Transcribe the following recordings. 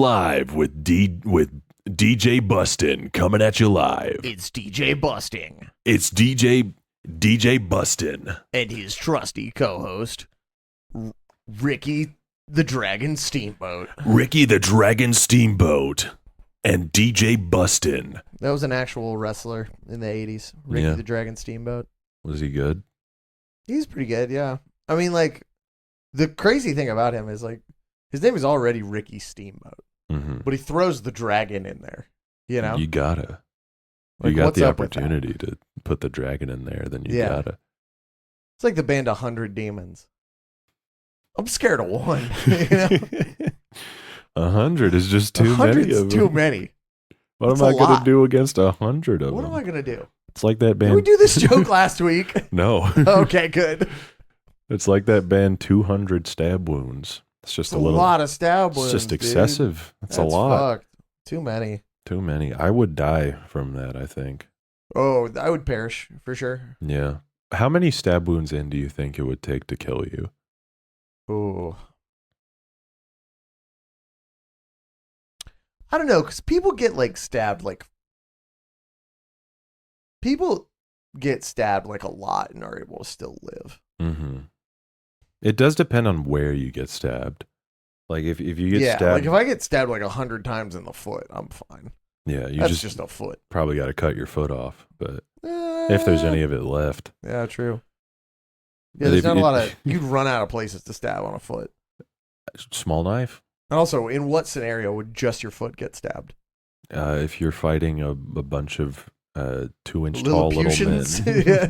Live with DJ Bustin coming at you live. It's DJ Busting It's DJ Bustin and his trusty co-host, Ricky the Dragon Steamboat. Ricky the Dragon Steamboat, and DJ Bustin. That was an actual wrestler in the 80s. Ricky Yeah. the Dragon Steamboat. Was he good? He's pretty good, yeah. I mean, like, the crazy thing about him is, like, his name is already Ricky Steamboat, but he throws the dragon in there, you know? You gotta. Like, You got what's the up with that? opportunity to put the dragon in there, then you Yeah. gotta. It's like the band 100 Demons. I'm scared of one, you know? 100 is just too many 100's of too them. many. What It's am I a gonna lot. do against 100 of What them? am I going to do? It's like that Did we band. do this joke last week? No. Okay, good. It's like that band 200 stab wounds. It's just It's a little. lot of stab It's wounds, just dude. excessive. It's a That's lot. fucked. Too many. Too many. I would die from that, I think. Oh, I would perish for sure. Yeah. How many stab wounds in do you think it would take to kill you? Oh, I don't know, because people get like stabbed like a lot and are able to still live. Mm-hmm. It does depend on where you get stabbed. Like if you get Yeah, stabbed, like if I get stabbed like 100 times in the foot, I'm fine. yeah, you That's just just a foot. probably got to cut your foot off. But if there's any of it left, Yeah, true. But Yeah, there's if not a you- lot of. You'd run out of places to stab on a foot. small knife. And also, in what scenario would just your foot get stabbed? If you're fighting a bunch of 2-inch Little tall little men, Putians? Yeah.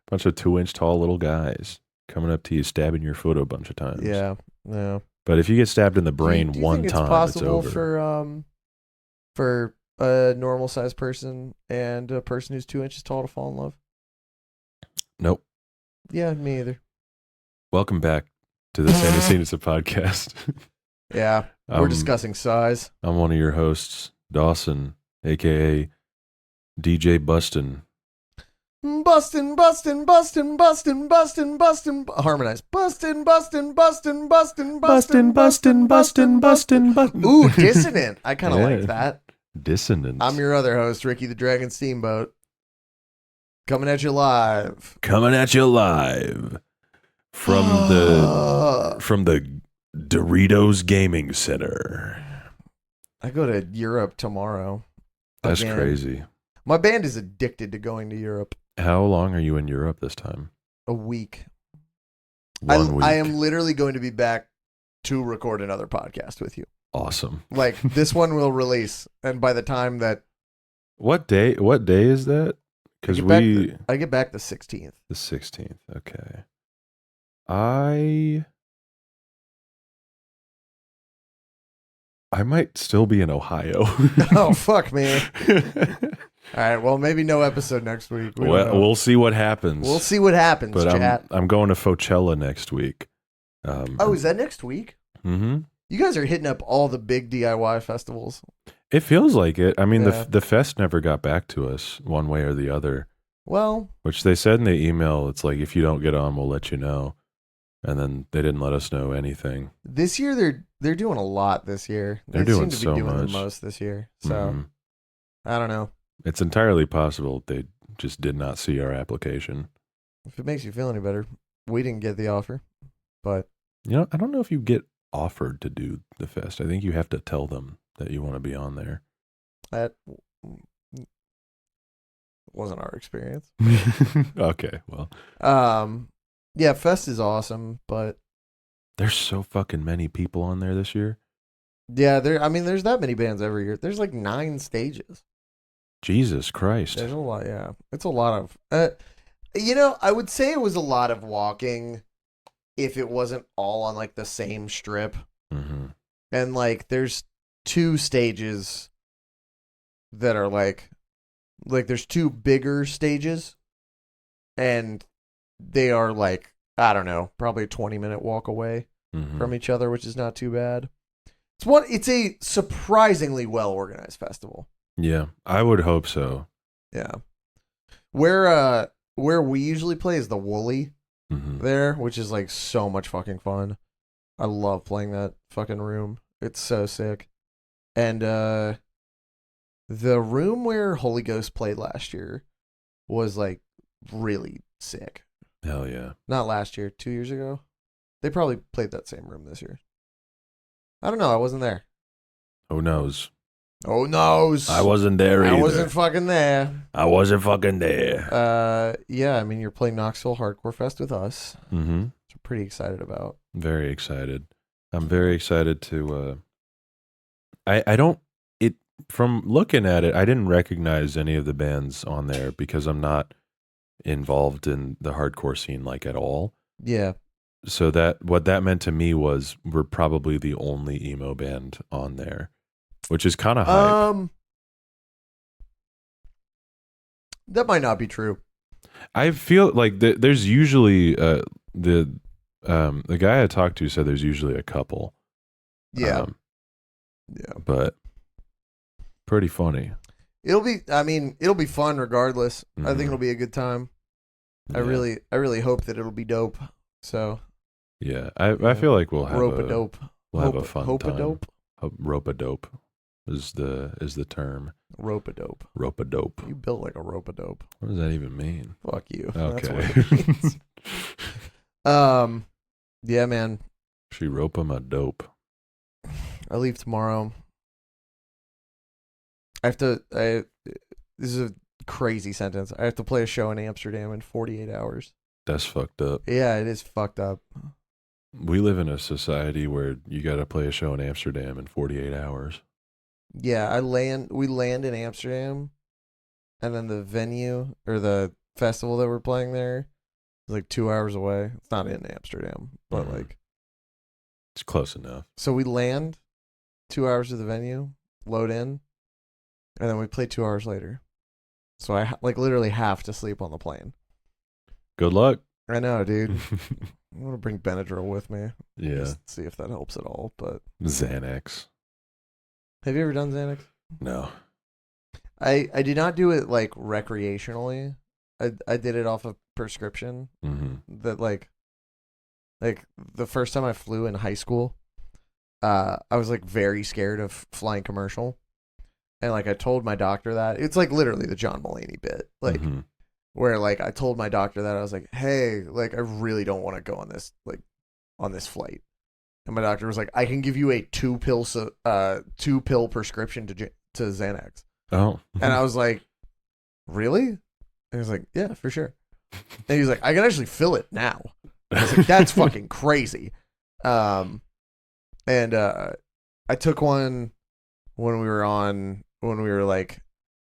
bunch of 2-inch tall little guys coming up to you, stabbing your foot a bunch of times. Yeah, yeah. But if you get stabbed in the brain Do you one think time, it's possible it's over. for a normal sized person and a person who's 2 inches tall to fall in love? Nope. Yeah, me either. Welcome back to the Santa Ceniza podcast. Yeah, we're discussing size. I'm one of your hosts, Dawson, aka DJ Bustin. Bustin'. Harmonize. Bustin'. Ooh, dissonant. I kind of Yeah. like that. Dissonance. I'm your other host, Ricky the Dragon Steamboat. Coming at you live. Coming at you live from the Doritos Gaming Center. I go to Europe tomorrow. That's Again. crazy. My band is addicted to going to Europe. How long are you in Europe this time? A week. 1 week. I am literally going to be back to record another podcast with you. Awesome. Like, this one will release, and by the time that What day is that? Because I get back the 16th. the 16th. Okay. I might still be in Ohio. Oh, fuck me. All right, well, maybe no episode next week. We don't know. We'll see what happens. We'll see what happens, But chat. I'm going to Coachella next week. Oh, is that next week? Mm-hmm. You guys are hitting up all the big DIY festivals. It feels like it. I mean, Yeah. the fest never got back to us one way or the other, Well, which they said in the email. It's like, if you don't get on, we'll let you know. And then they didn't let us know anything. this year they're doing a lot this year. They're They doing seem to so be doing much. the most this year. So, Mhm. I don't know. It's entirely possible they just did not see our application. If it makes you feel any better, we didn't get the offer, but You know, I don't know if you get offered to do the fest. I think you have to tell them that you want to be on there. that wasn't our experience. Okay, well, Yeah, Fest is awesome, but there's so fucking many people on there this year. yeah, there's that many bands every year. There's like 9 stages. Jesus Christ. There's a lot, yeah. It's a lot of I would say it was a lot of walking if it wasn't all on like the same strip. Mm-hmm. And like there's 2 stages that are like there's 2 bigger stages and they are like, I don't know, probably a 20-minute walk away Mm-hmm. from each other, which is not too bad. It's a surprisingly well organized festival. Yeah, I would hope so. Yeah. Where we usually play is the Woolly Mm-hmm. there, which is like so much fucking fun. I love playing that fucking room. It's so sick. And the room where Holy Ghost played last year was like really sick. Hell yeah. Not last year, 2 years ago. They probably played that same room this year. I don't know. I wasn't there. Who knows? Oh noes. I wasn't there either. I wasn't fucking there. I wasn't fucking there. Yeah, I mean, you're playing Knoxville Hardcore Fest with us. Mm-hmm. Which I'm pretty excited about. Very excited. I'm very excited to. I don't. It from looking at it, I didn't recognize any of the bands on there because I'm not involved in the hardcore scene like at all. Yeah. So that what that meant to me was we're probably the only emo band on there, which is kind of hype. That might not be true. I feel like there's usually the guy I talked to said there's usually a couple. Yeah. But pretty funny. It'll be fun regardless. I think it'll be a good time. Yeah. I really hope that it'll be dope. So yeah, I feel like we'll have rope-a-dope. We'll have a fun Hope-a-dope? time. Rope-a-dope is the term. Rope-a-dope. Rope-a-dope. You built like a rope-a-dope. What does that even mean? Fuck you. Okay. That's what it means. Yeah, man. She rope 'em a dope. I leave tomorrow. This is a crazy sentence. I have to play a show in Amsterdam in 48 hours. That's fucked up. Yeah, it is fucked up. We live in a society where you got to play a show in Amsterdam in 48 hours. Yeah, we land in Amsterdam, and then the venue or the festival that we're playing there is like 2 hours away. It's not in Amsterdam, but like it's close enough. So we land 2 hours to the venue, load in, and then we play 2 hours later. So I like literally have to sleep on the plane. Good luck. I know, dude. I'm gonna bring Benadryl with me. Yeah. Just see if that helps at all. But Xanax. have you ever done Xanax? No. I did not do it like recreationally. I did it off of prescription. Mm-hmm. That like the first time I flew in high school, I was like very scared of flying commercial, and like I told my doctor that it's like literally the John Mulaney bit, like where like I told my doctor that I was like, hey, like I really don't want to go on this flight, and my doctor was like, I can give you a 2-pill prescription to Xanax. Oh, and I was like, really? And he was like, yeah, for sure. And he's like, I can actually fill it now. I was like, that's fucking crazy. And I took one when we were like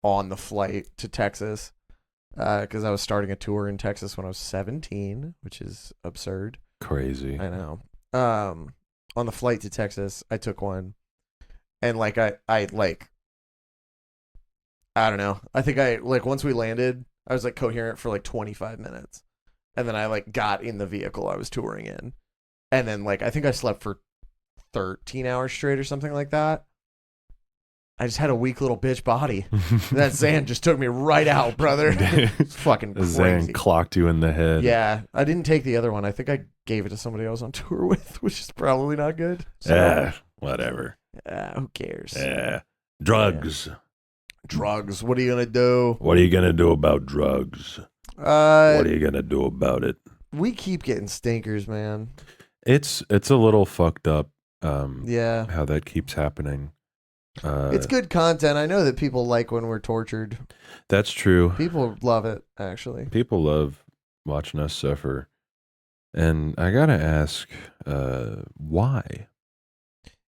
on the flight to Texas, because I was starting a tour in Texas when I was 17, which is absurd. Crazy. I know. On the flight to Texas, I took one, and like I don't know. I think once we landed, I was like coherent for like 25 minutes. And then I like got in the vehicle I was touring in. And then like I think I slept for 13 hours straight or something like that. I just had a weak little bitch body. That Xan just took me right out, brother. It's fucking crazy. Xan clocked you in the head. Yeah. I didn't take the other one. I think I gave it to somebody I was on tour with, which is probably not good. So, whatever. Who cares? Yeah. Drugs. Yeah. Drugs. What are you going to do? What are you going to do about drugs? What are you going to do about it? We keep getting stinkers, man. It's a little fucked up. Yeah. How that keeps happening. It's good content. I know that people like when we're tortured. That's true. People love it, actually. People love watching us suffer. And I got to ask, why?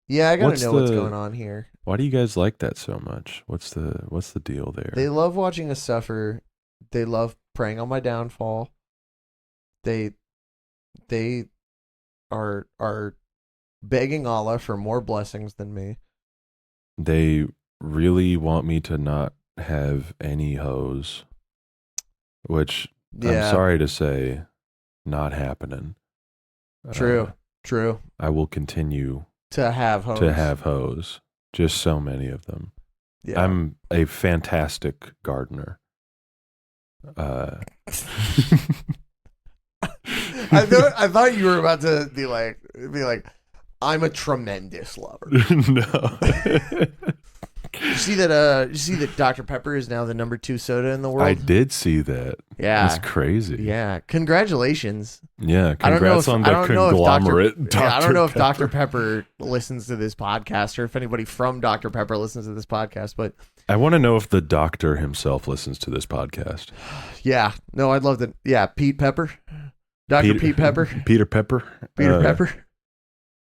Yeah, I got to know what's going on here. Why do you guys like that so much? What's the deal there? They love watching us suffer. They love preying on my downfall. They are begging Allah for more blessings than me. They really want me to not have any hoes, which I'm sorry to say, not happening. True. I will continue to have hoes. Just so many of them. Yeah. I'm a fantastic gardener. I thought you were about to be like, I'm a tremendous lover. No. you see that? You see that Dr. Pepper is now the #2 soda in the world? I did see that. Yeah, That's crazy. Yeah, congratulations. Yeah, congrats on the conglomerate. I don't know if Dr. Pepper listens to this podcast or if anybody from Dr. Pepper listens to this podcast, but I want to know if the doctor himself listens to this podcast. Yeah, no, I'd love to. Yeah, Pete Pepper, Dr. Pete Pepper, Peter Pepper, Peter Pepper,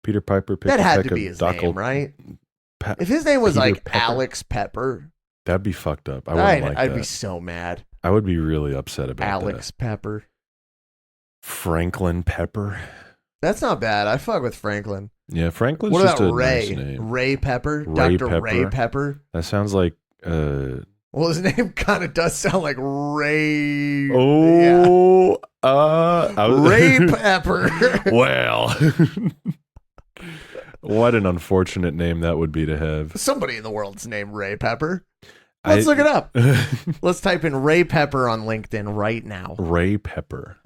Peter Piper. That had to be his name, right? If his name was like Alex Pepper, that'd be fucked up. I'd be so mad. I would be really upset about Alex Pepper. Franklin Pepper. That's not bad. I fuck with Franklin. Yeah, Franklin's what just about a Ray? Nice name. Ray Pepper? Ray Dr. Pepper. Ray Pepper? That sounds like... Well, his name kind of does sound like Ray... Oh... Ray Pepper. Well... What an unfortunate name that would be to have. Somebody in the world's named Ray Pepper. Let's look it up. Let's type in Ray Pepper on LinkedIn right now. Ray Pepper.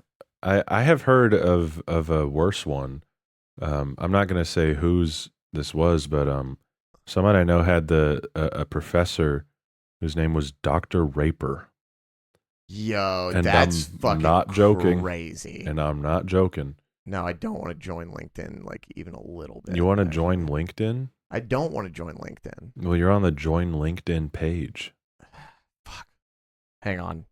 I have heard of a worse one. I'm not going to say whose this was, but someone I know had a professor whose name was Dr. Raper. Yo, and that's I'm fucking not joking. Crazy. And I'm not joking. No, I don't want to join LinkedIn like even a little bit. You want to join LinkedIn? I don't want to join LinkedIn. Well, you're on the join LinkedIn page. Fuck. Hang on.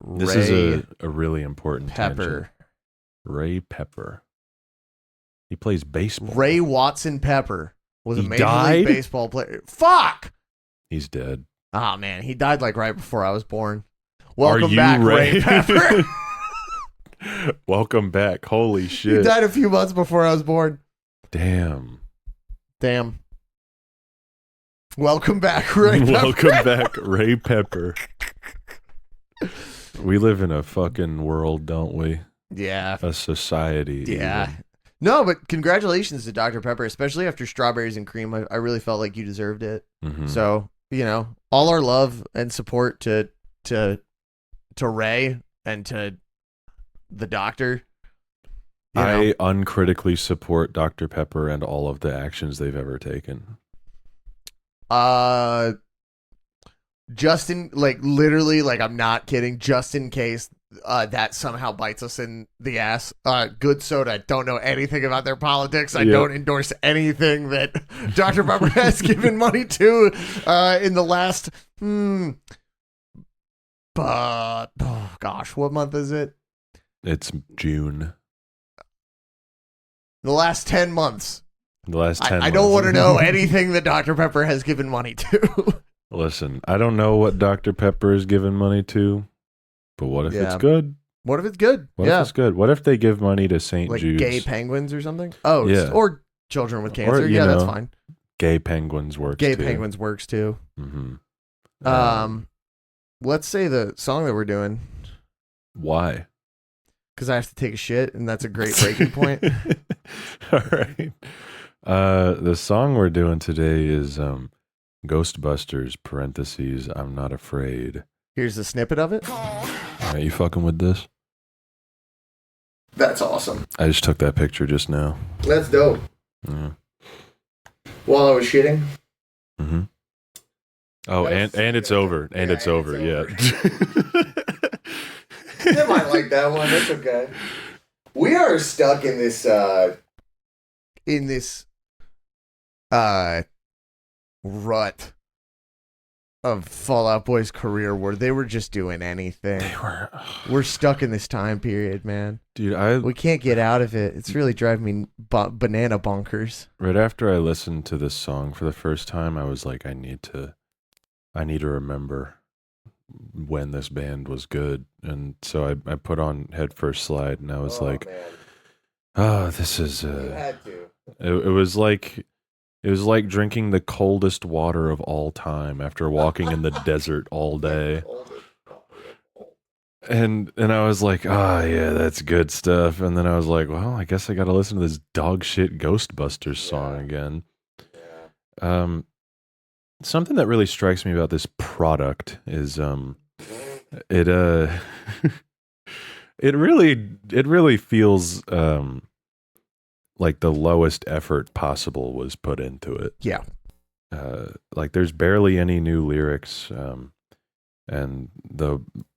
This is a really important Pepper. tangent. Ray Pepper. He plays baseball. Ray Watson Pepper was a He Major died? League Baseball player. Fuck! He's dead. Oh, man. He died like right before I was born. Welcome you back, Ray? Ray Pepper. Welcome back. Holy He shit. died a few months before I was born. Damn. Welcome back, Ray Pepper. Welcome back, Ray Pepper. We live in a fucking world, don't we? Yeah. A society. Yeah. Even. No, but congratulations to Dr. Pepper, especially after Strawberries and Cream. I really felt like you deserved it. Mm-hmm. So, all our love and support to Ray and to the doctor. I uncritically support Dr. Pepper and all of the actions they've ever taken. Justin, literally, I'm not kidding. Just in case that somehow bites us in the ass. Good soda. Don't know anything about their politics. I don't endorse anything that Dr. Pepper has given money to in the last. But gosh, what month is it? It's June. The last 10 months. The last 10 I don't want to know anything that Dr. Pepper has given money to. Listen, I don't know what Dr. Pepper is giving money to, but what if it's good? What if it's good? What if it's good? What if they give money to St. Jude's? Gay penguins or something? Oh, yeah. Or children with cancer. Or, that's fine. Gay penguins works too. Gay penguins works too. Mm-hmm. Let's say the song that we're doing. Why? Because I have to take a shit, and that's a great breaking point. All right. The song we're doing today is Ghostbusters, parentheses, I'm Not Afraid. Here's a snippet of it. Are you fucking with this? That's awesome. I just took that picture just now. That's dope. Yeah. While I was shitting. Mm-hmm. Oh, and it's over. And it's over. Yeah. They might like that one. That's okay. We are stuck in this rut of Fall Out Boy's career where they were just doing anything. We're stuck in this time period, man. Dude, we can't get out of it. It's really driving me banana bonkers. Right after I listened to this song for the first time, I was like, I need to remember when this band was good. And so I put on Head First Slide, and I was this is you had to. It was like drinking the coldest water of all time after walking in the desert all day. And I was like, yeah, that's good stuff. And then I was like, well, I guess I got to listen to this dog shit Ghostbusters song again. Yeah. Something that really strikes me about this product is it really feels like the lowest effort possible was put into it. Yeah. like there's barely any new lyrics, and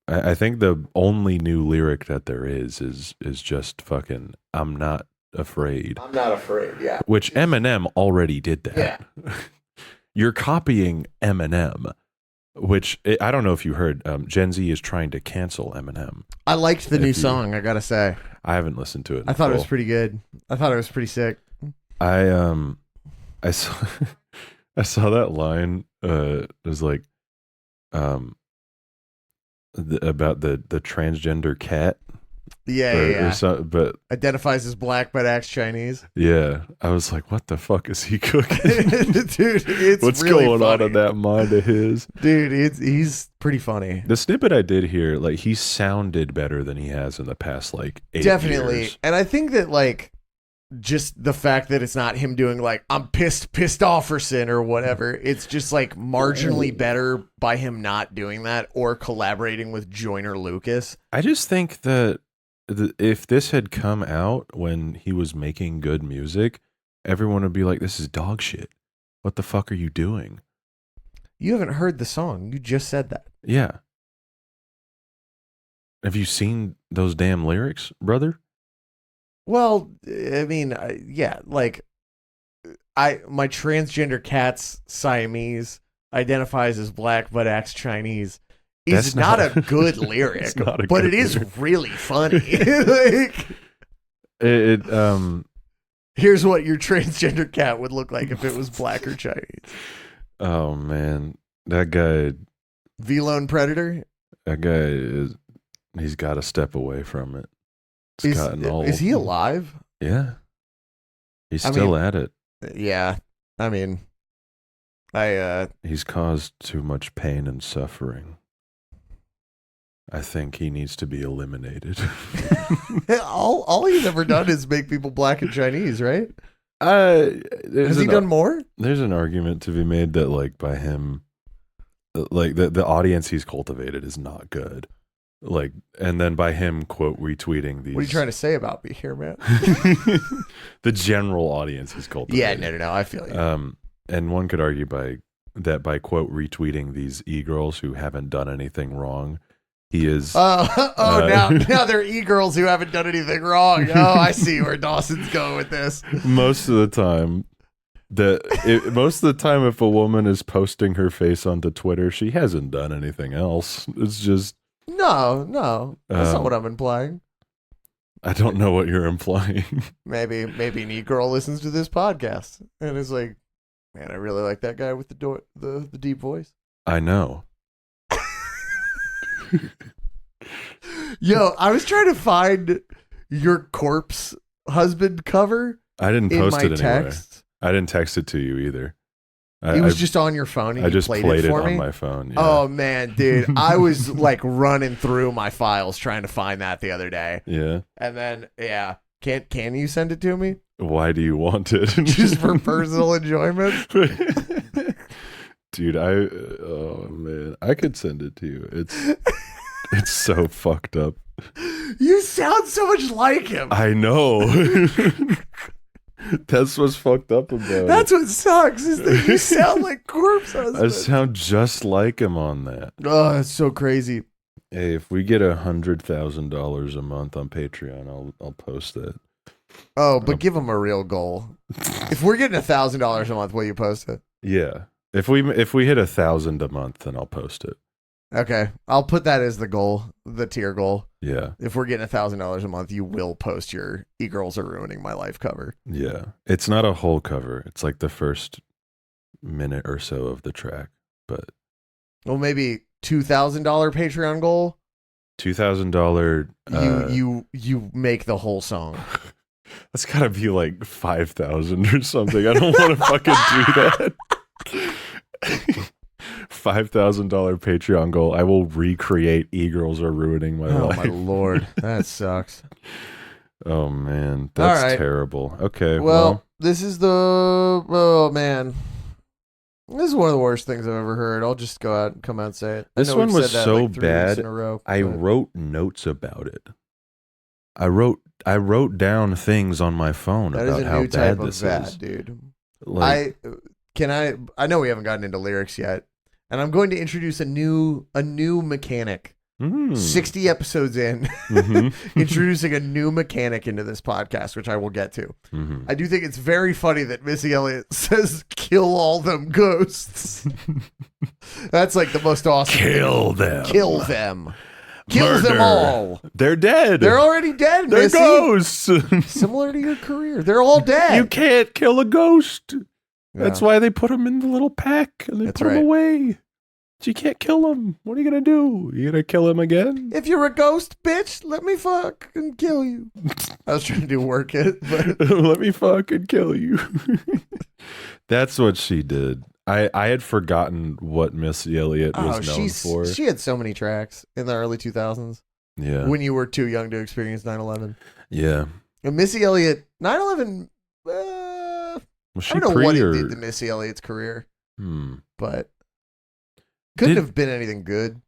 I think the only new lyric that there is just fucking I'm not afraid. I'm not afraid. Yeah. Which Eminem already did that. Yeah. You're copying Eminem, which I don't know if you heard. Gen Z is trying to cancel Eminem. I liked the new song, I gotta say. I haven't listened to it. I thought it was pretty good. I thought it was pretty sick. I saw I saw that line. It was like, about the transgender cat. Yeah. But identifies as black but acts Chinese. Yeah, I was like, what the fuck is he cooking? Dude, it's what's really going funny. on in that mind of his? Dude, he's pretty funny. The snippet I did hear, like, he sounded better than he has in the past, like, 8 Definitely. years. And I think that, like, just the fact that it's not him doing, like, I'm pissed offerson or whatever. It's just, like, marginally better by him not doing that or collaborating with Joyner Lucas. I just think that if this had come out when he was making good music, everyone would be like, this is dog shit. What the fuck are you doing? You haven't heard the song. You just said that. Yeah. Have you seen those damn lyrics, brother? Well, I mean, yeah, like, my transgender cat's Siamese identifies as black but acts Chinese. It's not a good lyric, but it is really funny. Like, here's what your transgender cat would look like if it was black or Chinese. Oh man, that guy, V-Lone Predator. That guy he's got to step away from it. Is he alive? Yeah, he's still at it. Yeah, I mean, he's caused too much pain and suffering. I think he needs to be eliminated. all he's ever done is make people black and Chinese, right? Has he done more? There's an argument to be made that, like, by him, like, the audience he's cultivated is not good. Like, and then by him, quote, retweeting these. What are you trying to say about me here, man? The general audience he's cultivated. Yeah, no, I feel you. And one could argue by quote, retweeting these e-girls who haven't done anything wrong. He is. Now they're e-girls who haven't done anything wrong. Oh, I see where Dawson's going with this. Most of the time, if a woman is posting her face onto Twitter, she hasn't done anything else. It's just no. That's not what I'm implying. I don't know what you're implying. Maybe an e-girl listens to this podcast and is like, man, I really like that guy with the deep voice. I know. Yo, I was trying to find your corpse husband cover. I didn't post it anywhere. Text. I didn't text it to you either. It was just on your phone. And I just played it for on me? my phone. Yeah. Oh man, dude, I was like running through my files trying to find that the other day. Yeah. And then can you send it to me? Why do you want it? Just for personal enjoyment. Dude, oh man, I could send it to you. It's so fucked up. You sound so much like him. I know. That's what's fucked up about it. That's what sucks, is that you sound like Corpse Husband. I sound just like him on that. Oh, that's so crazy. Hey, if we get $100,000 a month on Patreon, I'll post that. Oh, but give him a real goal. If we're getting $1,000 a month, will you post it? Yeah. If we hit 1,000 a month, then I'll post it. Okay, I'll put that as the goal, the tier goal. Yeah. If we're getting $1,000 a month, you will post your "E-Girls Are Ruining My Life" cover. Yeah, it's not a whole cover. It's like the first minute or so of the track, but well, maybe $2,000 Patreon goal. $2,000. You make the whole song. That's gotta be like 5,000 or something. I don't want to fucking do that. $5,000 Patreon goal. I will recreate "E-Girls Are Ruining My Life." Oh my lord, that sucks. Oh man, that's terrible. Okay, well, this is oh man, this is one of the worst things I've ever heard. I'll just go out and come out and say it. This one was so like 3 bad. weeks in a row, I wrote notes about it. I wrote down things on my phone about how bad this is, dude. Like, I know we haven't gotten into lyrics yet, and I'm going to introduce a new mechanic. 60 episodes in, introducing a new mechanic into this podcast, which I will get to. I do think it's very funny that Missy Elliott says, "Kill all them ghosts." That's like the most awesome. Kill them. Kill them. Kill them all. They're dead. They're already dead, They're Missy. ghosts. Similar to your career. They're all dead. You can't kill a ghost. Yeah. That's why they put them in the little pack and they put them away. You can't kill him. What are you going to do? You going to kill him again? If you're a ghost, bitch, let me fucking kill you. I was trying to do work it, but let me fucking kill you. That's what she did. I had forgotten what Missy Elliott was known for. She had so many tracks in the early 2000s. Yeah. When you were too young to experience 9/11. Yeah. And Missy Elliott, 9/11, I don't know what it did to Missy Elliott's career. But couldn't have been anything good.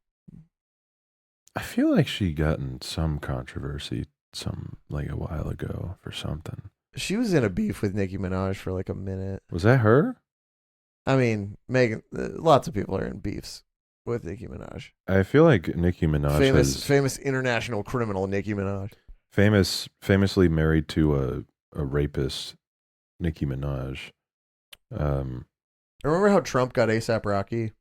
I feel like she got in some controversy a while ago for something. She was in a beef with Nicki Minaj for like a minute. Was that her? I mean, Megan. Lots of people are in beefs with Nicki Minaj. I feel like Nicki Minaj famous international criminal Nicki Minaj. Famously married to a rapist, Nicki Minaj. Remember how Trump got A$AP Rocky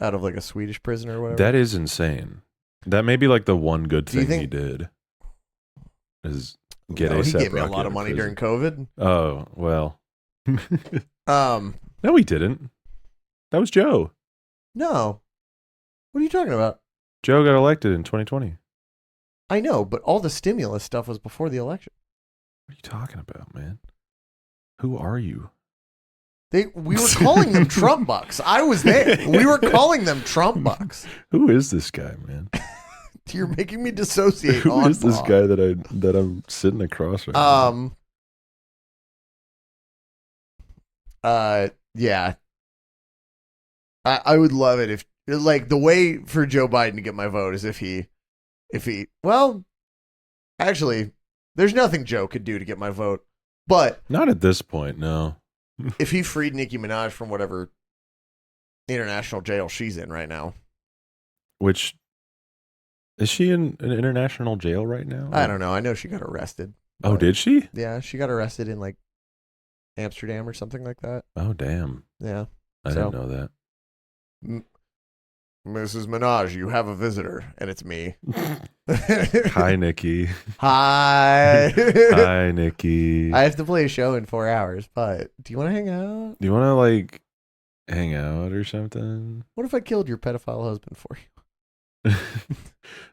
out of like a Swedish prison or whatever? That is insane. That may be like the one good thing he did. Is get A$AP Rocky. He gave me a lot of money during COVID. Oh, well. No, he didn't. That was Joe. No. What are you talking about? Joe got elected in 2020. I know, but all the stimulus stuff was before the election. What are you talking about, man? Who are you? We were calling them Trump bucks. I was there. We were calling them Trump bucks. Who is this guy, man? You're making me dissociate. Who is this guy that I'm sitting across right now? Yeah. I would love it if, like, the way for Joe Biden to get my vote is if he, well, actually, there's nothing Joe could do to get my vote, but not at this point, no. If he freed Nicki Minaj from whatever international jail she's in right now. Which, is she in an international jail right now? I don't know. I know she got arrested. Oh, did she? Yeah, she got arrested in like Amsterdam or something like that. Oh, damn. Yeah. I didn't know that. Mrs. Minaj, you have a visitor, and it's me. Hi, Nikki. Hi. Hi, Nikki. I have to play a show in 4 hours, but do you want to hang out? Do you want to, like, hang out or something? What if I killed your pedophile husband for you?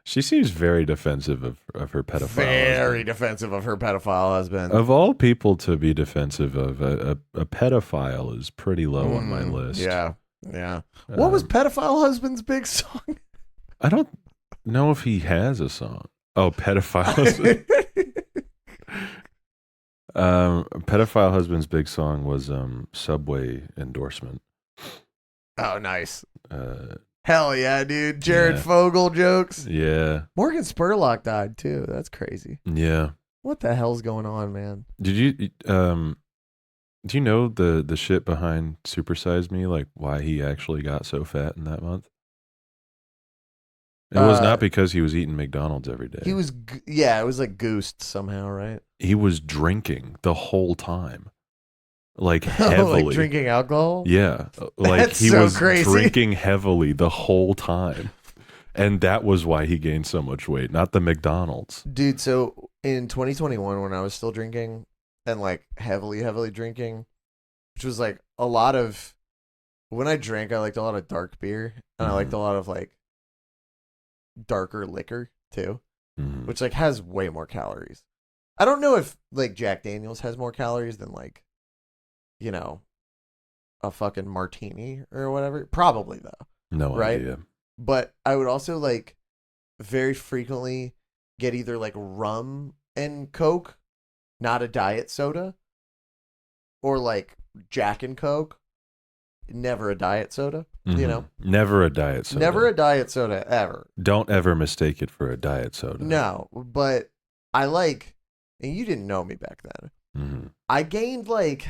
She seems very defensive of her pedophile Very defensive of her pedophile husband. Of all people to be defensive of, a pedophile is pretty low on my list. Yeah. Yeah. What was Pedophile Husband's big song? I don't know if he has a song. Oh, Pedophile Pedophile Husband's big song was Subway Endorsement. Oh, nice. Hell yeah, dude. Jared Fogle jokes. Yeah. Morgan Spurlock died too. That's crazy. Yeah. What the hell's going on, man? Did you do you know the shit behind Super Size Me, like why he actually got so fat in that month? It was not because he was eating McDonald's every day. He was, it was like goosed somehow, right? He was drinking the whole time, like heavily. Like drinking alcohol? Yeah, like That's he so was crazy. drinking heavily the whole time, and that was why he gained so much weight, not the McDonald's. Dude, so in 2021, when I was still drinking, and like heavily drinking, which was like a lot of, when I drank, I liked a lot of dark beer, and I liked a lot of like darker liquor too, which like has way more calories. I don't know if like Jack Daniels has more calories than like, you know, a fucking martini or whatever. Probably though. No idea. But I would also like very frequently get either like rum and Coke, not a diet soda, or like Jack and Coke, never a diet soda, you know? Never a diet soda. Never a diet soda, ever. Don't ever mistake it for a diet soda. No, but I like, and you didn't know me back then, I gained like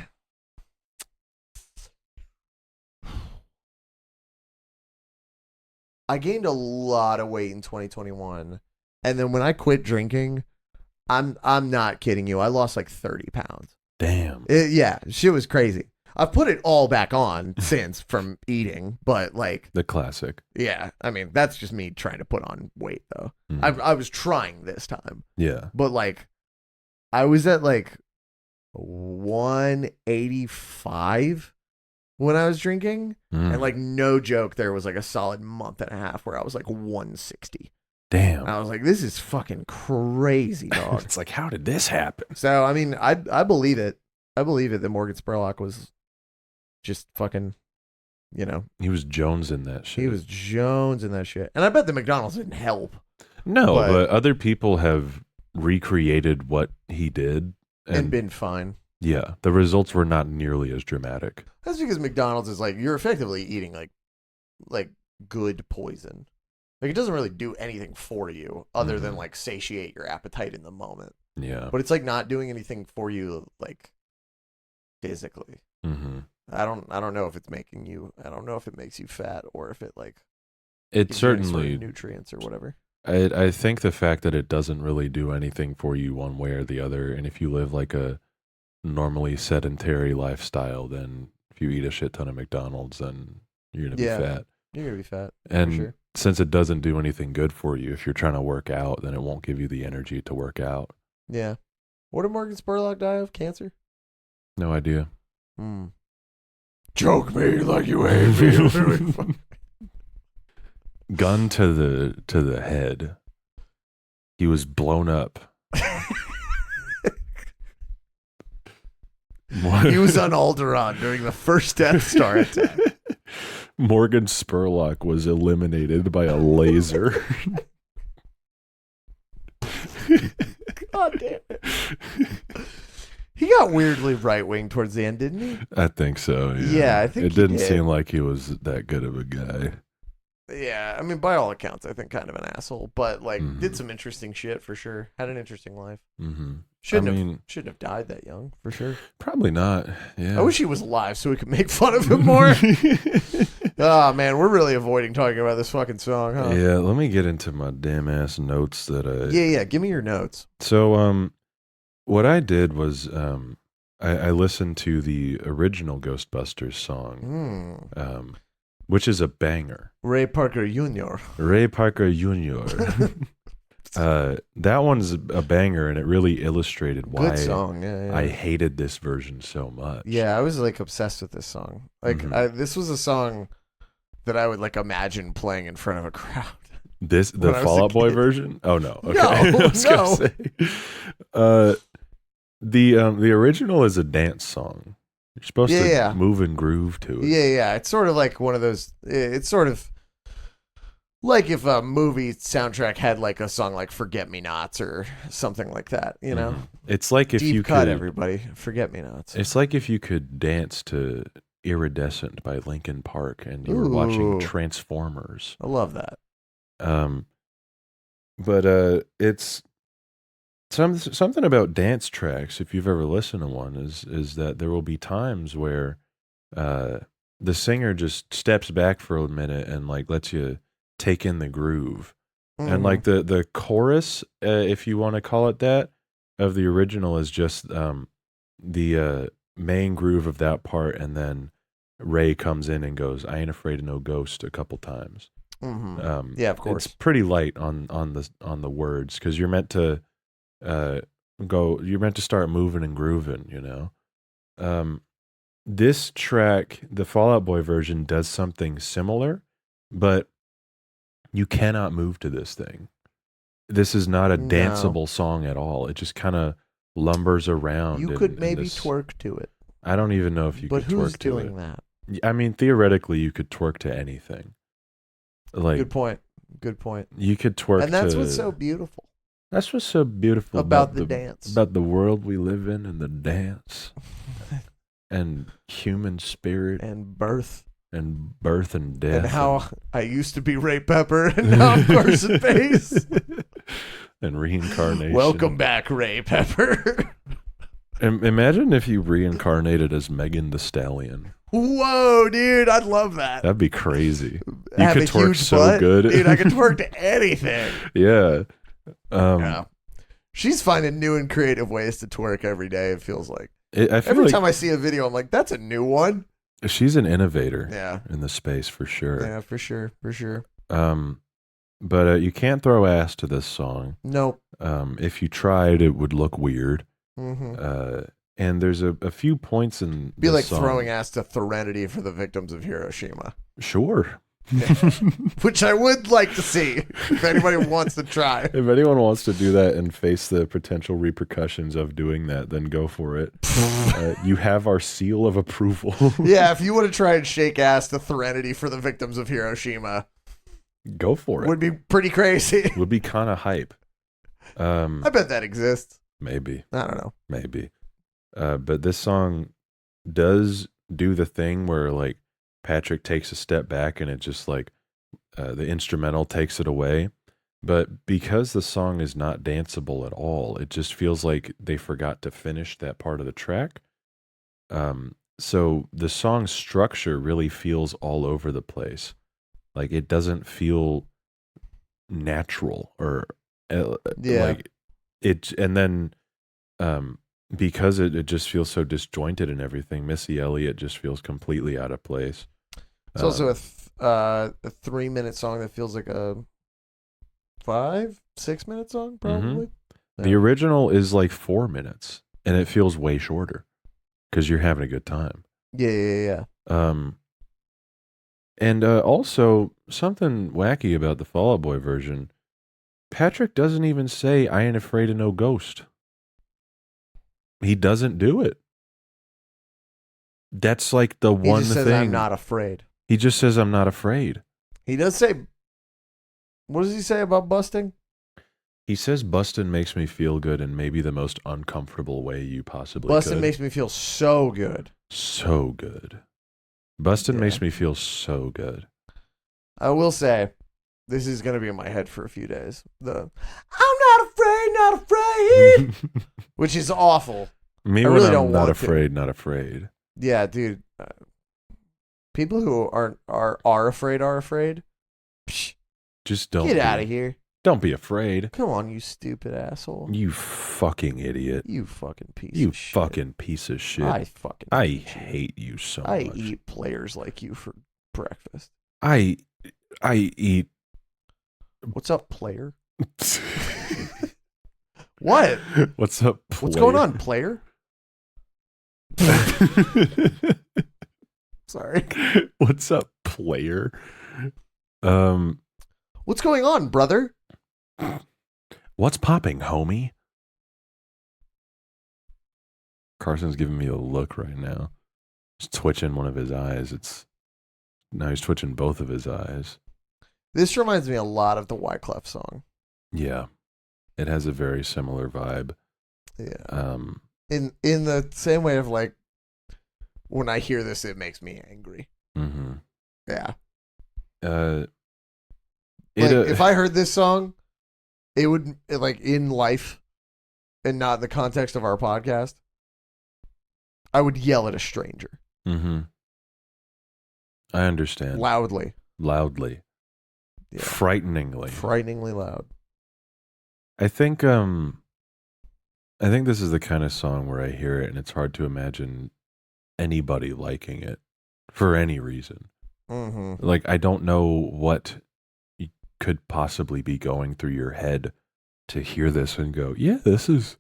I gained a lot of weight in 2021, and then when I quit drinking, I'm not kidding you. I lost like 30 pounds. Damn. Yeah, shit was crazy. I've put it all back on since from eating, but like The classic. yeah, I mean that's just me trying to put on weight though. I was trying this time, Yeah. but like I was at like 185 when I was drinking, and like no joke, there was like a solid month and a half where I was like 160. Damn. I was like, this is fucking crazy, dog. It's like, how did this happen? So I mean, I believe it. I believe it that Morgan Spurlock was just fucking, you know, He was Jones in that shit. he was Jones in that shit, and I bet the McDonald's didn't help. No, but other people have recreated what he did And been fine. Yeah, the results were not nearly as dramatic. That's because McDonald's is like you're effectively eating like good poison. Like it doesn't really do anything for you other than like satiate your appetite in the moment. Yeah. But it's like not doing anything for you like physically. Mm-hmm. I don't know if it's making you. I don't know if it makes you fat or if it like It gives you any sort certainly of nutrients or whatever. I think the fact that it doesn't really do anything for you one way or the other, and if you live like a normally sedentary lifestyle, then if you eat a shit ton of McDonald's, then you're gonna be fat. You're gonna be fat. And for sure. since it doesn't do anything good for you, if you're trying to work out, then it won't give you the energy to work out. Yeah. What did Morgan Spurlock die of? Cancer? No idea. Choke me like you ain't feeling. Gun to the head. He was blown up. He was on Alderaan during the first Death Star attack. Morgan Spurlock was eliminated by a laser. God damn it. He got weirdly right wing towards the end, didn't he? I think so. Yeah, I think it didn't seem like he was that good of a guy. Yeah, I mean, by all accounts, I think kind of an asshole, but like did some interesting shit for sure. Had an interesting life. Mm-hmm. Shouldn't have died that young for sure. Probably not. Yeah. I wish he was alive so we could make fun of him more. Oh man, we're really avoiding talking about this fucking song, huh? Yeah. Let me get into my damn ass notes that I. Yeah. Give me your notes. So what I did was I listened to the original Ghostbusters song, which is a banger. Ray Parker Jr. Ray Parker Jr. That one's a banger, and it really illustrated why Good song. Yeah. I hated this version so much. Yeah, I was like obsessed with this song. Like this was a song that I would like imagine playing in front of a crowd. The Fall Out Boy version? Oh no. Okay. No, I was gonna say. The original is a dance song. You're supposed to move and groove to it. Yeah. It's sort of like one of those. It's sort of like if a movie soundtrack had like a song like "Forget Me Nots" or something like that. You know, it's like if Deep you cut could, everybody "Forget Me Nots." It's like if you could dance to "Iridescent" by Linkin Park, and you were watching Transformers. I love that. But it's. Something about dance tracks, if you've ever listened to one, is that there will be times where the singer just steps back for a minute and like lets you take in the groove. And like the chorus, if you want to call it that, of the original is just the main groove of that part, and then Ray comes in and goes, "I ain't afraid of no ghost" a couple times. Yeah, of course. It's pretty light on the words, because you're meant to you're meant to start moving and grooving, you know. This track, the Fall Out Boy version, does something similar, but you cannot move to this thing. This is not a danceable song at all. It just kind of lumbers around. You could maybe twerk to it. I don't even know if you could twerk to it. But who's doing that? I mean, theoretically, you could twerk to anything. Like, Good point. You could twerk, and that's what's so beautiful. That's what's so beautiful about the dance. About the world we live in, and the dance. And human spirit. And birth. And birth and death. And how I used to be Ray Pepper, and now I'm Carson Pace. And reincarnation. Welcome back, Ray Pepper. Imagine if you reincarnated as Megan Thee Stallion. Whoa, dude, I'd love that. That'd be crazy. You have could a twerk huge so butt. good. Dude, I can twerk to anything. Yeah. Yeah. She's finding new and creative ways to twerk every day, it feels like. I feel Every like time I see a video, I'm like, that's a new one. she's an innovator Yeah. in the space for sure. Yeah, for sure. For sure. But you can't throw ass to this song. Nope. If you tried, it would look weird. Mm-hmm. And there's a few points in Be this like song. throwing ass to Threnody for the victims of Hiroshima. Sure. Which I would like to see if anybody wants to try. If anyone wants to do that and face the potential repercussions of doing that, then go for it. You have our seal of approval. Yeah, if you want to try and shake ass to Threnody for the victims of Hiroshima, go for it. would be pretty crazy. Would be kind of hype. I bet that exists. Maybe. I don't know. Maybe. But this song does do the thing where like Patrick takes a step back and it just like the instrumental takes it away. But because the song is not danceable at all, it just feels like they forgot to finish that part of the track. So the song's structure really feels all over the place. Like it doesn't feel natural or like it. And then because it just feels so disjointed and everything, Missy Elliott just feels completely out of place. It's also a 3-minute song that feels like a 5-6 minute song, probably. The original is like 4 minutes, and it feels way shorter because you're having a good time. Yeah. And also something wacky about the Fall Out Boy version. Patrick doesn't even say "I ain't afraid of no ghost." He doesn't do it. That's like the one He just says, thing. I'm not afraid. He just says, "I'm not afraid." He does say, what does he say about busting? He says, "Bustin' makes me feel good in maybe the most uncomfortable way you possibly Bustin' could." makes me feel so good. So good. Bustin' makes me feel so good. I will say, this is going to be in my head for a few days. I'm not afraid, which is awful. Me I when really I'm don't not want afraid, not afraid. Yeah, dude. People who are afraid. Psh, Just don't get out of here. Don't be afraid. Come on, you stupid asshole. You fucking idiot. You fucking piece You of shit. fucking piece of shit. I hate you so I much. eat players like you for breakfast. I eat. What's up, player? What? What's up, player? What's going on, player? Sorry. What's up, player? What's going on, brother? What's popping, homie? Carson's giving me a look right now. He's twitching one of his eyes. Now he's twitching both of his eyes. This reminds me a lot of the Wyclef song. Yeah. It has a very similar vibe. Yeah. In the same way of like, when I hear this, it makes me angry. Mm-hmm. Yeah. If I heard this song, it would, like, in life and not in the context of our podcast, I would yell at a stranger. Mm-hmm. I understand. Loudly. Loudly. Yeah. Frighteningly. Frighteningly loud. I think this is the kind of song where I hear it and it's hard to imagine anybody liking it for any reason. Mm-hmm. Like, I don't know what could possibly be going through your head to hear this and go, yeah, this is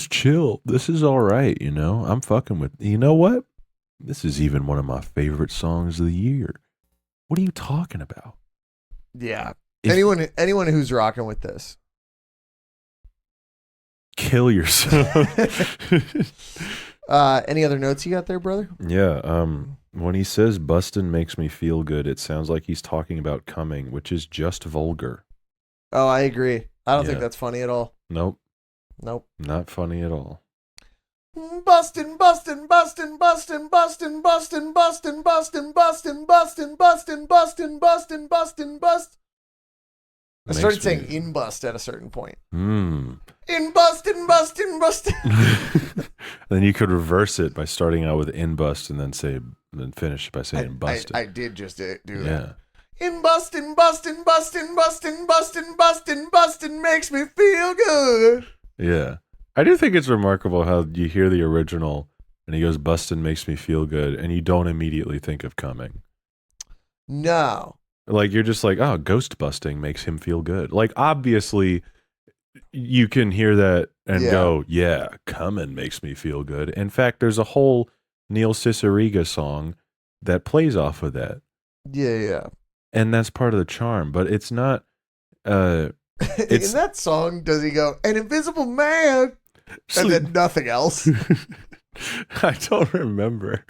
chill. This is all right, you know? I'm fucking with, you know what? This is even one of my favorite songs of the year. What are you talking about? Yeah. Anyone who's rocking with this, kill yourself. Any other notes you got there, brother? Yeah. When he says "Bustin' makes me feel good," it sounds like he's talking about coming, which is just vulgar. Oh, I agree. I don't think that's funny at all. Nope. Not funny at all. Bustin', bustin', bustin', bustin', bustin', bustin', bustin', bustin', bustin', bustin', bustin', bustin', bustin', bustin', bust. I started saying "in bust" at a certain point. In bustin', bustin', bustin'. Then you could reverse it by starting out with "in bust" and then finish by saying "busted." I did just do that. In Bustin, Bustin, Bustin, Bustin, Bustin, Bustin, Bustin makes me feel good. Yeah. I do think it's remarkable how you hear the original and he goes, Bustin makes me feel good, and you don't immediately think of coming. No. Like, you're just like, oh, ghost busting makes him feel good. Like, obviously, you can hear that and go, yeah, coming makes me feel good. In fact, there's a whole Neil Cicierega song that plays off of that. Yeah. And that's part of the charm, but it's not. In that song, does he go, an invisible man? And then nothing else. I don't remember.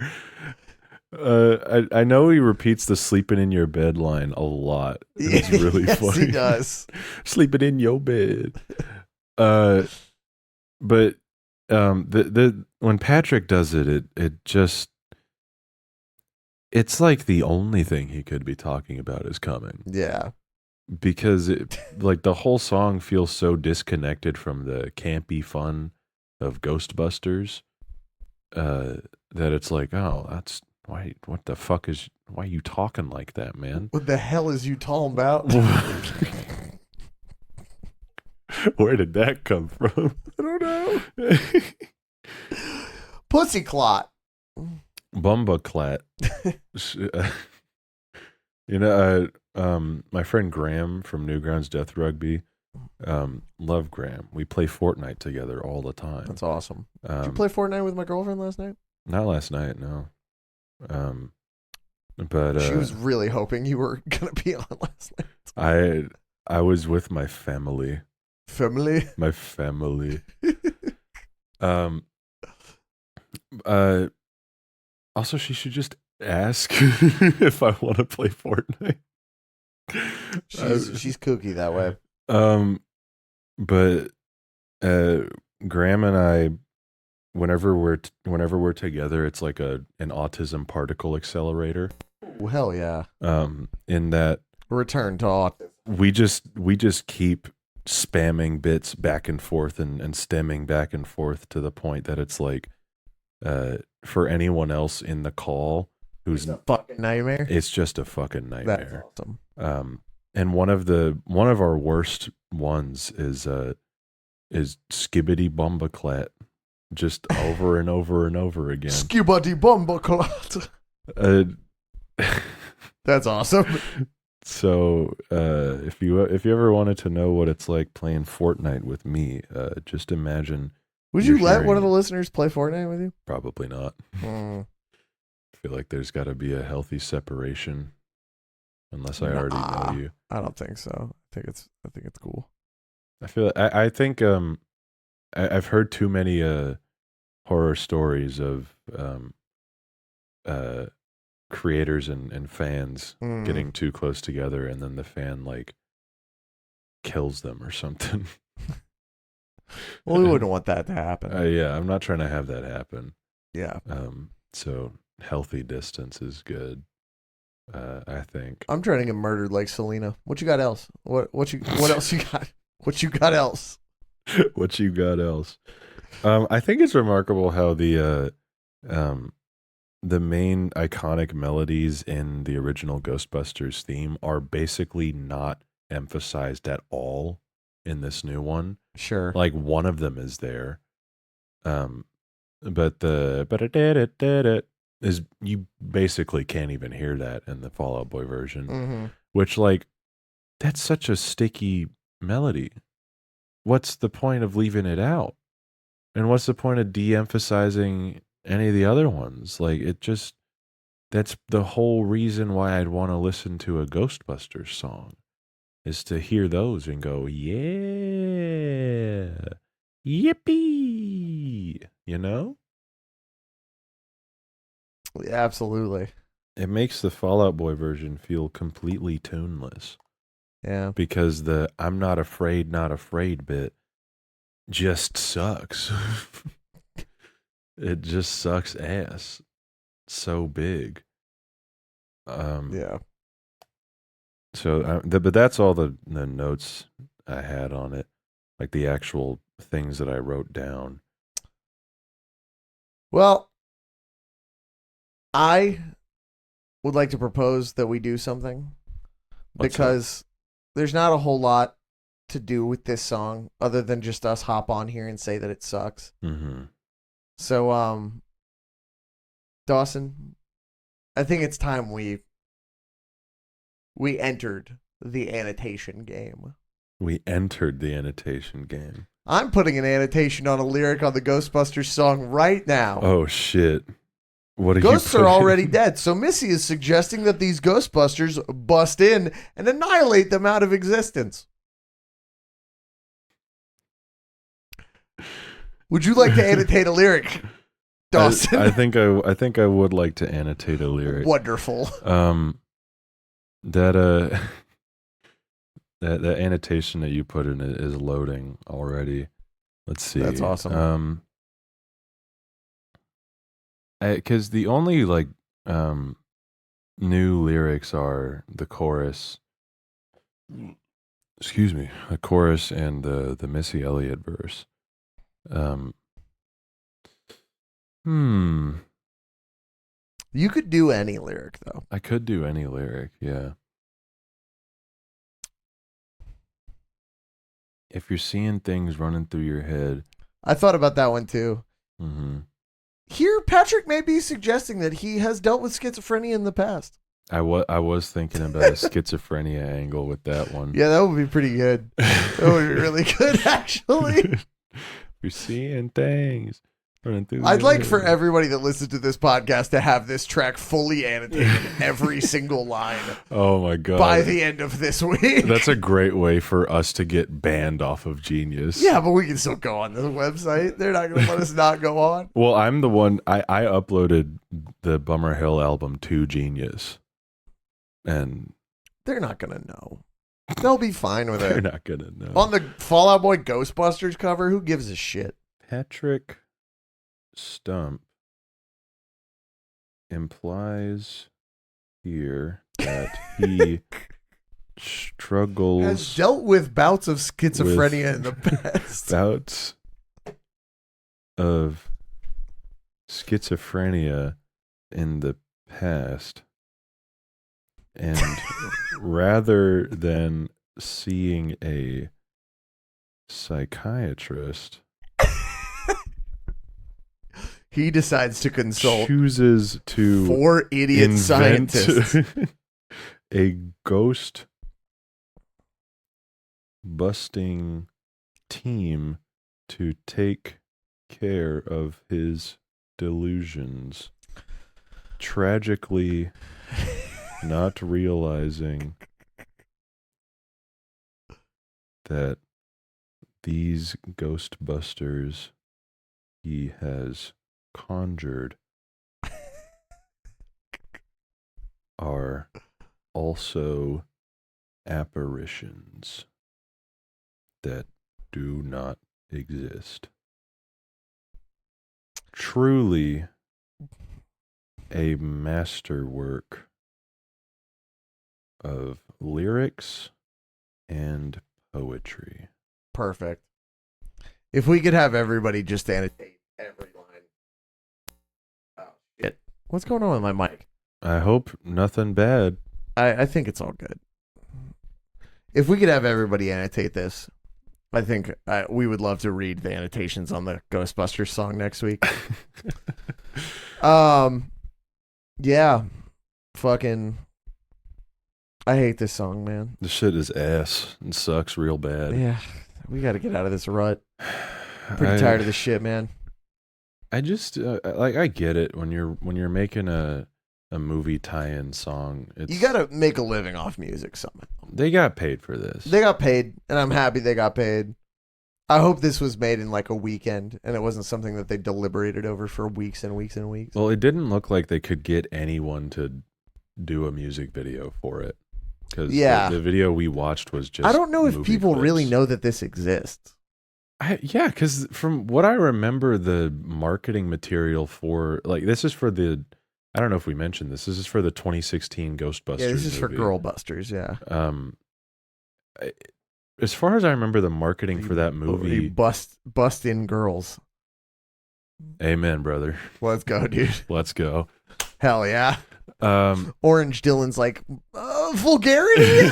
I know he repeats the "sleeping in your bed" line a lot. It's really yes, funny. He does. Sleeping in your bed. But the when Patrick does it just, it's like the only thing he could be talking about is coming. Yeah. Because like the whole song feels so disconnected from the campy fun of Ghostbusters, that it's like, oh, that's why. What the fuck why are you talking like that, man? What the hell is you talking about? Where did that come from? I don't know. Pussy clot. Bumbaclat. My friend Graham from Newgrounds Death Rugby, love Graham. We play Fortnite together all the time. That's awesome. Did you play Fortnite with my girlfriend last night? Not last night, no. But she was really hoping you were gonna be on last night. I was with my family. My family. Also, she should just ask if I want to play Fortnite. She's kooky that way. But Graham and I, whenever we're together, it's like an autism particle accelerator. Oh, hell yeah. In that return to autism. We just keep spamming bits back and forth and stemming back and forth to the point that it's like, for anyone else in the call who's a fucking nightmare. It's just a fucking nightmare. That's awesome. And one of our worst ones is Skibbity Bumbaclat, just over and over and over again. Skibbity Bumbaclat. That's awesome. So if you ever wanted to know what it's like playing Fortnite with me, just imagine. Would you let one of the listeners play Fortnite with you? Probably not. I feel like there's got to be a healthy separation, unless I already know you. I don't think so. I think it's cool. I think I've heard too many horror stories of creators and fans getting too close together, and then the fan like kills them or something. Well, we wouldn't want that to happen. Yeah, I'm not trying to have that happen. Yeah. So healthy distance is good. I think. I'm trying to get murdered like Selena. What you got else? What else you got? What you got else? What you got else? I think it's remarkable how the main iconic melodies in the original Ghostbusters theme are basically not emphasized at all in this new one. Sure. Like one of them is there. But the is, you basically can't even hear that in the Fall Out Boy version. Which, like, that's such a sticky melody. What's the point of leaving it out? And what's the point of de-emphasizing any of the other ones? Like, that's the whole reason why I'd want to listen to a Ghostbusters song, is to hear those and go, yeah, yippee, you know? Absolutely. It makes the Fall Out Boy version feel completely tuneless. Yeah. Because the I'm not afraid bit just sucks. It just sucks ass. So big. Yeah. So, but that's all the notes I had on it. Like the actual things that I wrote down. Well, I would like to propose that we do something. What's because there's not a whole lot to do with this song other than just us hop on here and say that it sucks. Mm-hmm. So, Dawson, I think it's time we entered the annotation game. We entered the annotation game. I'm putting an annotation on a lyric on the Ghostbusters song right now. Oh shit! What are Ghosts you are putting? already dead, so Missy is suggesting that these Ghostbusters bust in and annihilate them out of existence. Would you like to annotate a lyric, Dawson? I think I would like to annotate a lyric. Wonderful. That that annotation that you put in it is loading already. Let's see. That's awesome. Because the only like new lyrics are the chorus. Excuse me, the chorus and the Missy Elliott verse. You could do any lyric, though. I could do any lyric, yeah. If you're seeing things running through your head. I thought about that one, too. Mm-hmm. Here, Patrick may be suggesting that he has dealt with schizophrenia in the past. I was thinking about a schizophrenia angle with that one. Yeah, that would be pretty good. That would be really good, actually. You're seeing things running through I'd your like head. for everybody that listens to this podcast to have this track fully annotated, every single line. Oh my god! By the end of this week. That's a great way for us to get banned off of Genius. Yeah, but we can still go on the website. They're not going to let us not go on. Well, I'm the one. I uploaded the Bummer Hill album to Genius, and they're not going to know. They'll be fine with it. they're not gonna know. On the Fall Out Boy Ghostbusters cover, who gives a shit? Patrick Stump implies here that he struggles Has dealt with bouts of schizophrenia in the past. bouts of schizophrenia in the past, and rather than seeing a psychiatrist, He decides to consult chooses to 4 idiot invent scientists. a ghost busting team to take care of his delusions, tragically not realizing that these Ghostbusters he has conjured are also apparitions that do not exist. Truly a masterwork of lyrics and poetry. Perfect. If we could have everybody just annotate every line. Oh, shit. What's going on with my mic? I hope nothing bad. I think it's all good. If we could have everybody annotate this, I think we would love to read the annotations on the Ghostbusters song next week. Yeah. Fucking. I hate this song, man. This shit is ass. It sucks real bad. Yeah. We got to get out of this rut. Pretty tired of this shit, man. I just I get it when you're making a movie tie-in song. You got to make a living off music somehow. They got paid for this. They got paid, and I'm happy they got paid. I hope this was made in like a weekend, and it wasn't something that they deliberated over for weeks and weeks and weeks. Well, it didn't look like they could get anyone to do a music video for it. Because the video we watched was just I don't know if movie people clips. really know that this exists. Yeah, because from what I remember, the marketing material for this is for the. I don't know if we mentioned this. This is for the 2016 Ghostbusters. Yeah, this is movie. for Girl Busters. Yeah. As far as I remember, the marketing for that movie. Bust in girls. Amen, brother. Let's go, dude. Let's go. Hell yeah. Orange Dylan's like, vulgarity?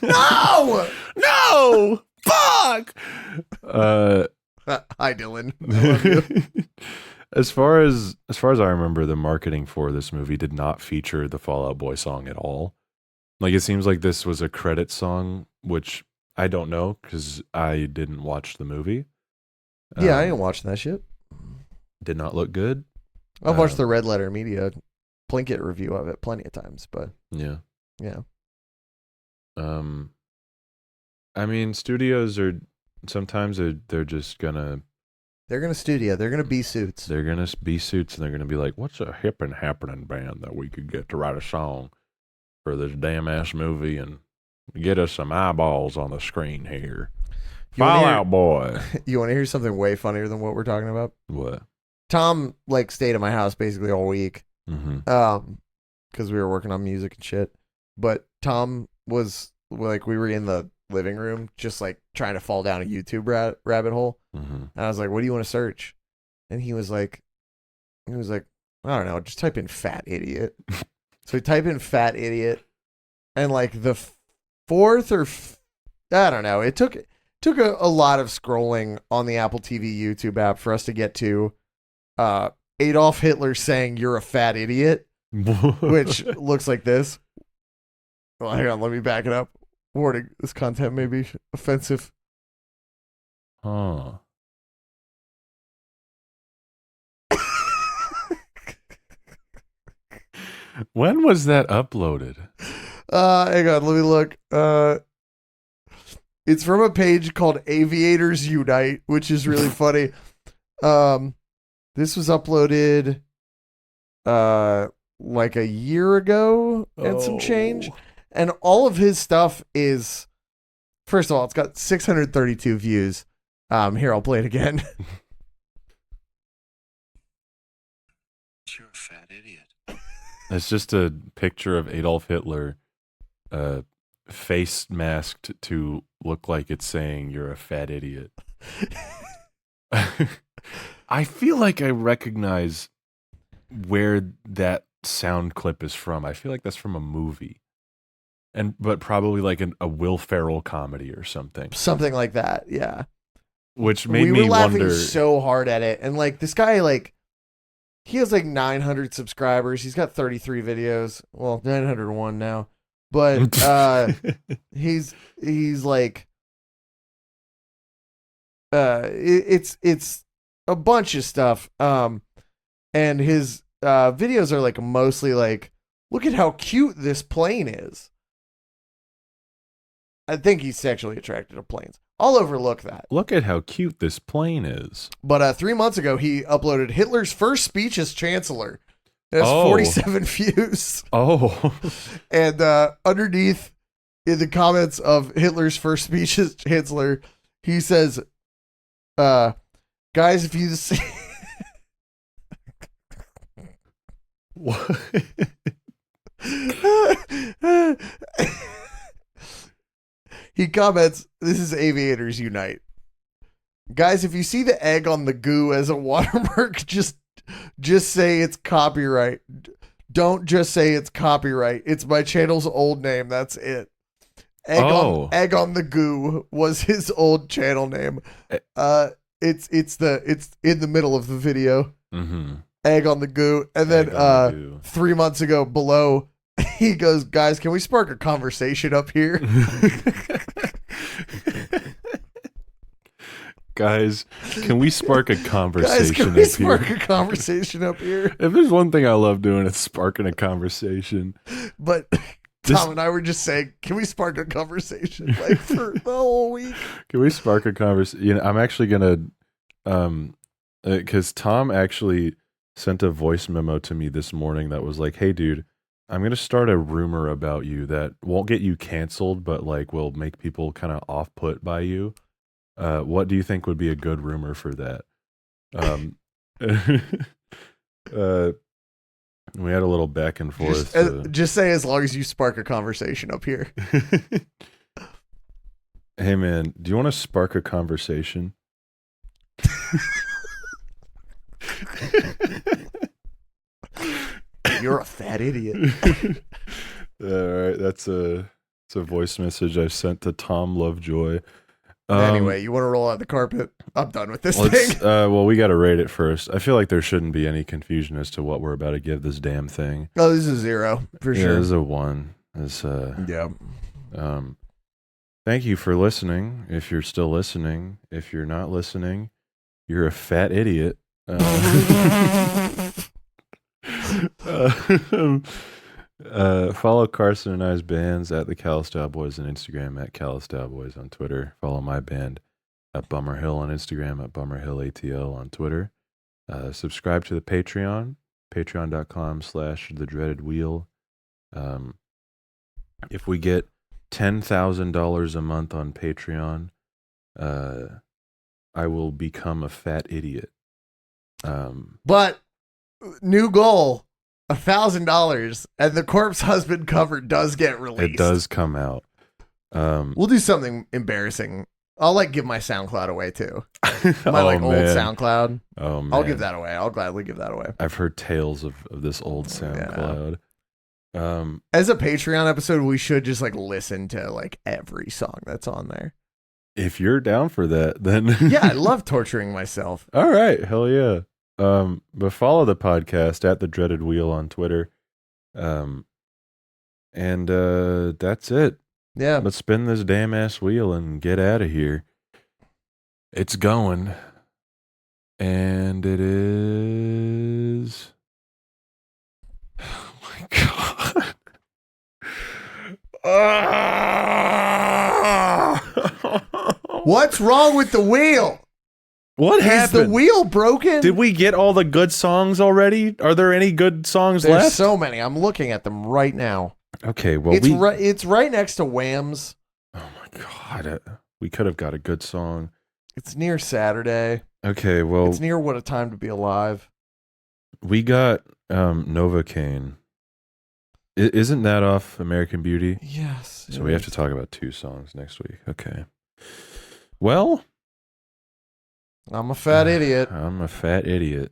No! No! Fuck! Hi, Dylan. I love you. As far as I remember, the marketing for this movie did not feature the Fall Out Boy song at all. Like, it seems like this was a credit song, which I don't know because I didn't watch the movie. Yeah, I ain't watching that shit. Did not look good. I've watched the Red Letter Media Plinkett review of it plenty of times, but yeah. I mean, studios are sometimes they're just gonna studio. They're gonna be suits. They're gonna be suits, and they're gonna be like, "What's a hip and happening band that we could get to write a song for this damn ass movie and get us some eyeballs on the screen here?" Fall Out Boy. You want to hear something way funnier than what we're talking about? What? Tom stayed at my house basically all week, because we were working on music and shit. But Tom was like, we were in the living room just like trying to fall down a YouTube rabbit hole, and I was like, "What do you want to search?" And he was like, "I don't know, just type in fat idiot." So he typed in fat idiot, and like the fourth or I don't know, it took a lot of scrolling on the Apple TV YouTube app for us to get to Adolf Hitler saying "you're a fat idiot," which looks like this. Well, hang on, let me back it up. Warning, this content may be offensive. Huh. When was that uploaded? Hang on, let me look. It's from a page called Aviators Unite, which is really funny. This was uploaded like a year ago and some change. And all of his stuff is, first of all, it's got 632 views. Here, I'll play it again. You're a fat idiot. It's just a picture of Adolf Hitler, face masked to look like it's saying "you're a fat idiot." I feel like I recognize where that sound clip is from. I feel like that's from a movie, but probably like a Will Ferrell comedy or something. Something like that, yeah. Which made we me were laughing wonder so hard at it, and like this guy, like he has like 900 subscribers. He's got 33 videos. Well, 901 now, but he's like it's a bunch of stuff. And his videos are like mostly like, look at how cute this plane is. I think he's sexually attracted to planes. I'll overlook that. Look at how cute this plane is. But 3 months ago, he uploaded Hitler's first speech as chancellor. It has 47 views. Oh. And underneath in the comments of Hitler's first speech as chancellor, he says, guys, if you see... What? He comments, this is Aviators Unite. Guys, if you see the egg on the goo as a watermark, just say it's copyright. Don't just say it's copyright. It's my channel's old name. That's it. Egg on the goo was his old channel name. It's in the middle of the video. Mm-hmm. Egg on the goo. And then 3 months ago below, he goes, guys, can we spark a conversation up here? Guys, can we spark a conversation Guys, can we spark a conversation up here? If there's one thing I love doing, it's sparking a conversation. But Tom and I were just saying, can we spark a conversation like for the whole week? Can we spark a conversation? You know, I'm actually gonna, because Tom actually sent a voice memo to me this morning that was like, "Hey, dude, I'm gonna start a rumor about you that won't get you canceled, but like will make people kind of off put by you. What do you think would be a good rumor for that?" We had a little back and forth. Just say as long as you spark a conversation up here. Hey man, do you want to spark a conversation? You're a fat idiot. All right, it's a voice message I sent to Tom Lovejoy. Anyway, you want to roll out the carpet? I'm done with this let's, thing. well, we got to rate it first. I feel like there shouldn't be any confusion as to what we're about to give this damn thing. Oh, this is a 0 for Yeah, sure. this is a 1. Yeah. Thank you for listening. If you're still listening, if you're not listening, you're a fat idiot. Follow Carson and I's bands at the Callistyle Boys on Instagram, at Callistyle Boys on Twitter. Follow my band at Bummer Hill on Instagram, at Bummer Hill ATL on Twitter. Subscribe to the Patreon, patreon.com/The Dreaded Wheel. If we get $10,000 a month on Patreon, I will become a fat idiot. But new goal, $1,000, and the Corpse Husband cover does get released. It does come out. We'll do something embarrassing. I'll give my SoundCloud away too. My old SoundCloud. Oh man, I'll give that away. I'll gladly give that away. I've heard tales of this old SoundCloud. As a Patreon episode, we should just listen to every song that's on there. If you're down for that, then yeah, I love torturing myself. All right, hell yeah. But follow the podcast at The Dreaded Wheel on Twitter. And that's it. Yeah. Let's spin this damn ass wheel and get out of here. It's going. And it is. Oh my God. What's wrong with the wheel? What happened? Is the wheel broken? Did we get all the good songs already? Are there any good songs left? There's so many. I'm looking at them right now. Okay, well, it's right next to Wham's. Oh my God, we could have got a good song. It's near Saturday. Okay, well, it's near What a Time to Be Alive. We got Novocaine. Isn't that off American Beauty? Yes. So we have to talk about 2 songs next week. Okay. Well, I'm a fat idiot. I'm a fat idiot.